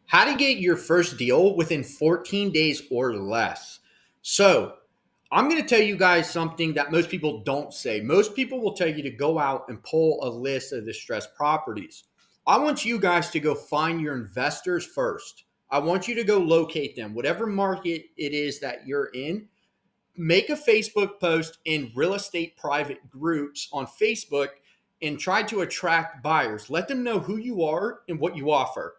How to get your first deal within 14 days or less. So, I'm going to tell you guys something that most people don't say. Most people will tell you to go out and pull a list of distressed properties. I want you guys to go find your investors first. I want you to go locate them, whatever market it is that you're in. Make a Facebook post in real estate private groups on Facebook and try to attract buyers. Let them know who you are and what you offer.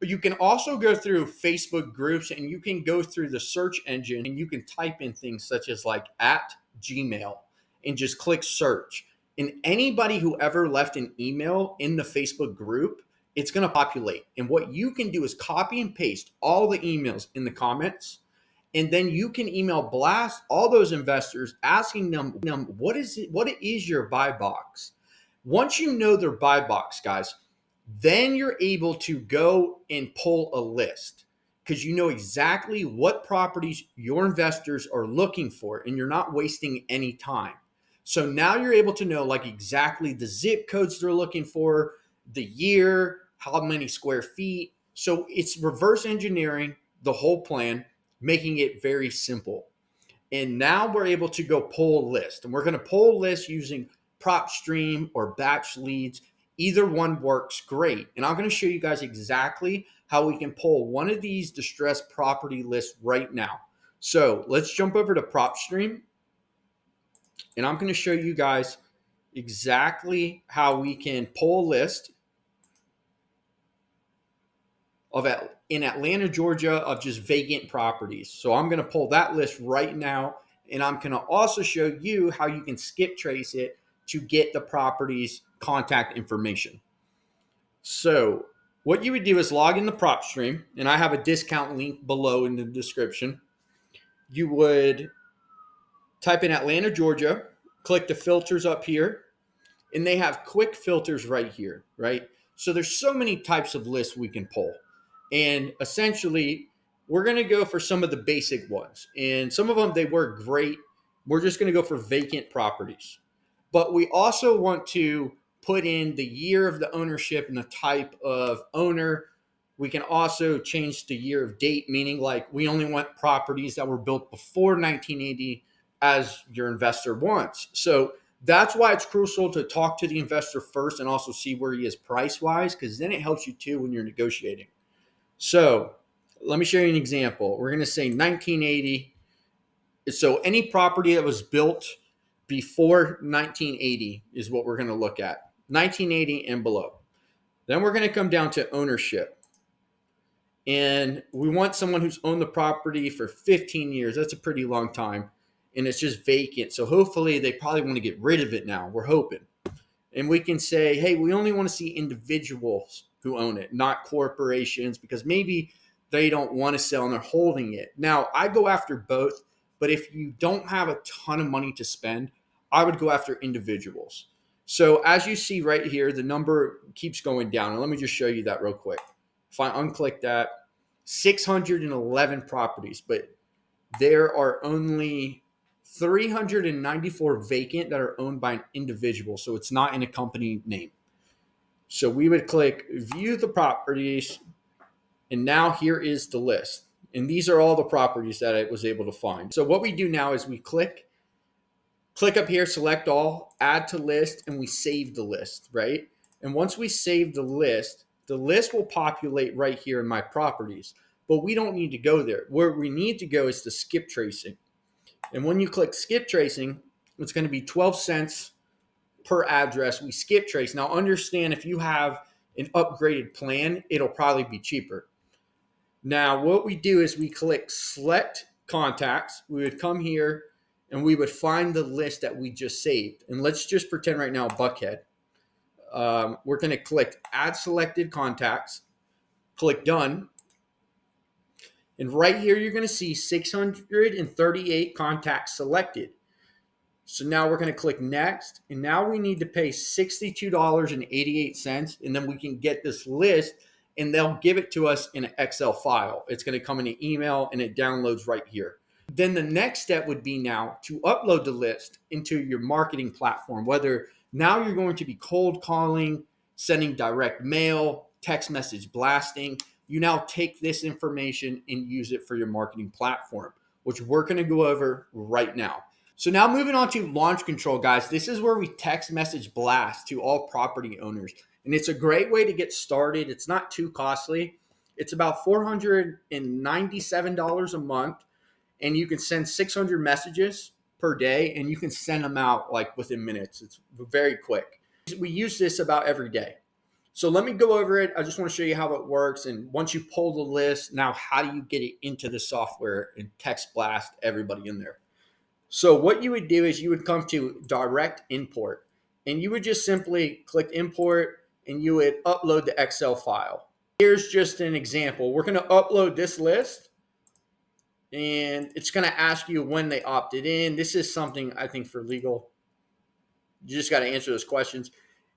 But you can also go through Facebook groups and you can go through the search engine and you can type in things such as like at Gmail and just click search. And anybody who ever left an email in the Facebook group, it's going to populate. And what you can do is copy and paste all the emails in the comments. And then you can email blast all those investors asking them what is your buy box? Once you know their buy box, guys, then you're able to go and pull a list because you know exactly what properties your investors are looking for and you're not wasting any time. So now you're able to know like exactly the zip codes they're looking for, the year, how many square feet. So it's reverse engineering the whole plan, making it very simple. And now we're able to go pull a list. And we're going to pull a list using PropStream or batch leads. Either one works great. And I'm going to show you guys exactly how we can pull one of these distressed property lists right now. So let's jump over to PropStream. And I'm going to show you guys exactly how we can pull a list in Atlanta, Georgia, of just vacant properties. So I'm going to pull that list right now. And I'm going to also show you how you can skip trace it to get the property's contact information. So what you would do is log in the PropStream, and I have a discount link below in the description. You would type in Atlanta, Georgia, click the filters up here, and they have quick filters right here, right? So there's so many types of lists we can pull. And essentially, we're going to go for some of the basic ones. And some of them, they work great. We're just going to go for vacant properties. But we also want to put in the year of the ownership and the type of owner. We can also change the year of date, meaning like we only want properties that were built before 1980 as your investor wants. So that's why it's crucial to talk to the investor first and also see where he is price-wise, because then it helps you too when you're negotiating. So let me show you an example. We're going to say 1980. So any property that was built before 1980 is what we're going to look at. 1980 and below. Then we're going to come down to ownership. And we want someone who's owned the property for 15 years. That's a pretty long time. And it's just vacant. So hopefully they probably want to get rid of it now. We're hoping. And we can say, hey, we only want to see individuals who own it, not corporations, because maybe they don't want to sell and they're holding it. Now, I go after both, but if you don't have a ton of money to spend, I would go after individuals. So as you see right here, the number keeps going down. And let me just show you that real quick. If I unclick that, 611 properties, but there are only 394 vacant that are owned by an individual. So it's not in a company name. So we would click view the properties. And now here is the list. And these are all the properties that I was able to find. So what we do now is we click up here, select all, add to list, and we save the list, right? And once we save the list will populate right here in my properties. But we don't need to go there. Where we need to go is to skip tracing. And when you click skip tracing, it's going to be 12 cents per address. We skip trace. Now understand, if you have an upgraded plan, it'll probably be cheaper. Now what we do is we click select contacts. We would come here and we would find the list that we just saved. And let's just pretend right now Buckhead. We're going to click add selected contacts, click done. And right here, you're going to see 638 contacts selected. So now we're going to click next. And now we need to pay $62.88. And then we can get this list and they'll give it to us in an Excel file. It's going to come in an email and it downloads right here. Then the next step would be now to upload the list into your marketing platform, whether now you're going to be cold calling, sending direct mail, text message blasting. you now take this information and use it for your marketing platform, which we're going to go over right now. So now moving on to launch control, guys. This is where we text message blast to all property owners. And it's a great way to get started. It's not too costly. It's about $497 a month. And you can send 600 messages per day, and you can send them out like within minutes. It's very quick. We use this about every day. So let me go over it. I just want to show you how it works. And once you pull the list, now how do you get it into the software and text blast everybody in there? So what you would do is you would come to direct import, and you would just simply click import, and you would upload the Excel file. Here's just an example. We're going to upload this list, and it's going to ask you when they opted in. This is something I think for legal. You just got to answer those questions.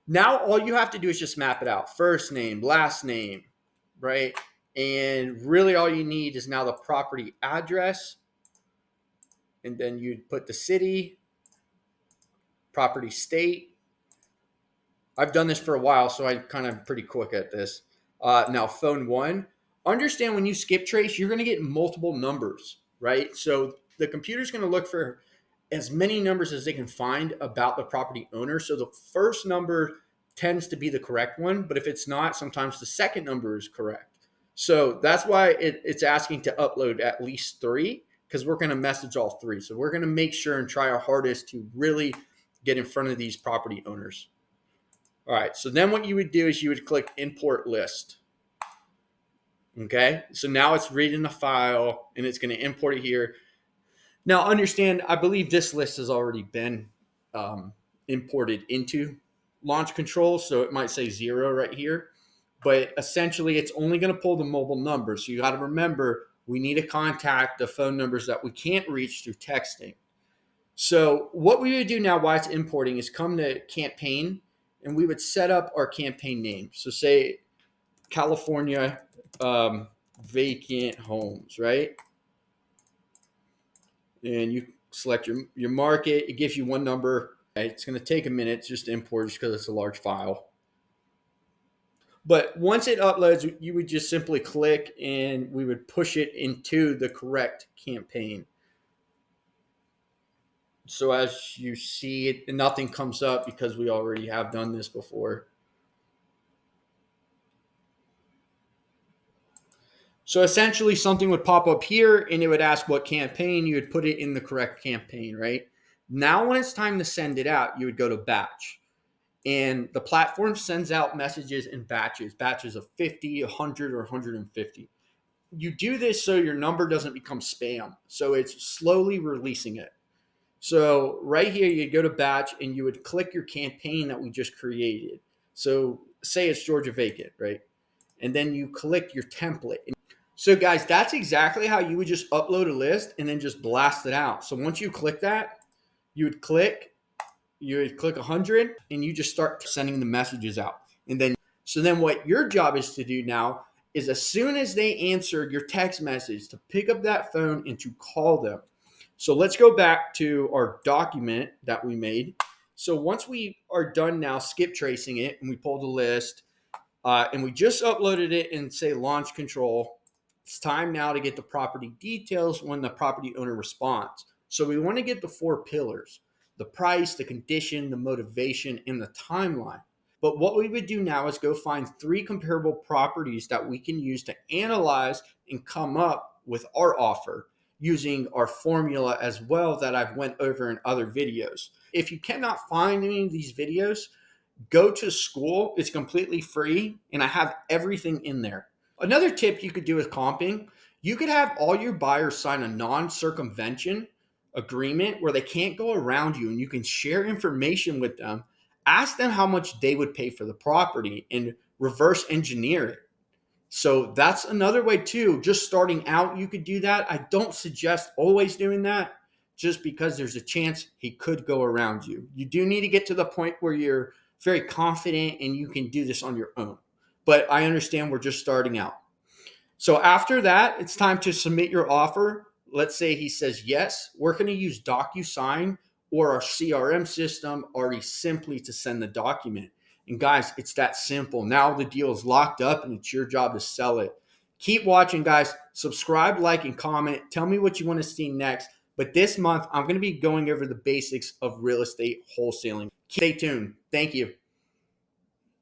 Now all you have to do is just map it out. First name, last name, right? And really all you need is now the property address. And then you'd put the city, property state. I've done this for a while, so I'm kind of pretty quick at this. Now, phone one. Understand when you skip trace, you're going to get multiple numbers, right? So the computer's going to look for as many numbers as they can find about the property owner. So the first number tends to be the correct one, but if it's not, sometimes the second number is correct. So that's why it's asking to upload at least 3. Because we're going to message all 3. So we're going to make sure and try our hardest to really get in front of these property owners. All right. So then what you would do is you would click import list. Okay. So now it's reading the file and it's going to import it here. Now understand, I believe this list has already been imported into launch control. So it might say 0 right here. But essentially it's only going to pull the mobile number. So you got to remember, we need to contact the phone numbers that we can't reach through texting. So what we would do now while it's importing is come to campaign, and we would set up our campaign name. So say California vacant homes, right? And you select your market. It gives you one number. It's going to take a minute just to import just because it's a large file. But once it uploads, you would just simply click and we would push it into the correct campaign. So as you see it, nothing comes up because we already have done this before. So essentially something would pop up here and it would ask what campaign. You would put it in the correct campaign, right? Now when it's time to send it out, you would go to batch. And the platform sends out messages in batches of 50, 100, or 150. You do this so your number doesn't become spam. So it's slowly releasing it. So right here, you go to batch and you would click your campaign that we just created. So say it's Georgia vacant, right? And then you click your template. So guys, that's exactly how you would just upload a list and then just blast it out. So once you click that, you would click 100 and you just start sending the messages out. And then, so then what your job is to do now is as soon as they answer your text message to pick up that phone and to call them. So let's go back to our document that we made. So once we are done now skip tracing it and we pull the list and we just uploaded it and say launch control, it's time now to get the property details when the property owner responds. So we want to get the 4 pillars: the price, the condition, the motivation, and the timeline. But what we would do now is go find 3 comparable properties that we can use to analyze and come up with our offer using our formula as well that I've went over in other videos. If you cannot find any of these videos, go to school. It's completely free, and I have everything in there. Another tip you could do with comping, you could have all your buyers sign a non-circumvention agreement where they can't go around you, and you can share information with them. Ask them how much they would pay for the property and reverse engineer it. So that's another way too. Just starting out, you could do that. I don't suggest always doing that just because there's a chance he could go around you. You do need to get to the point where you're very confident and you can do this on your own. But I understand we're just starting out. So after that, it's time to submit your offer. Let's say he says yes. We're going to use DocuSign or our CRM system already simply to send the document. And guys, it's that simple. Now the deal is locked up and it's your job to sell it. Keep watching, guys. Subscribe, like, and comment. Tell me what you want to see next. But this month, I'm going to be going over the basics of real estate wholesaling. Stay tuned. Thank you.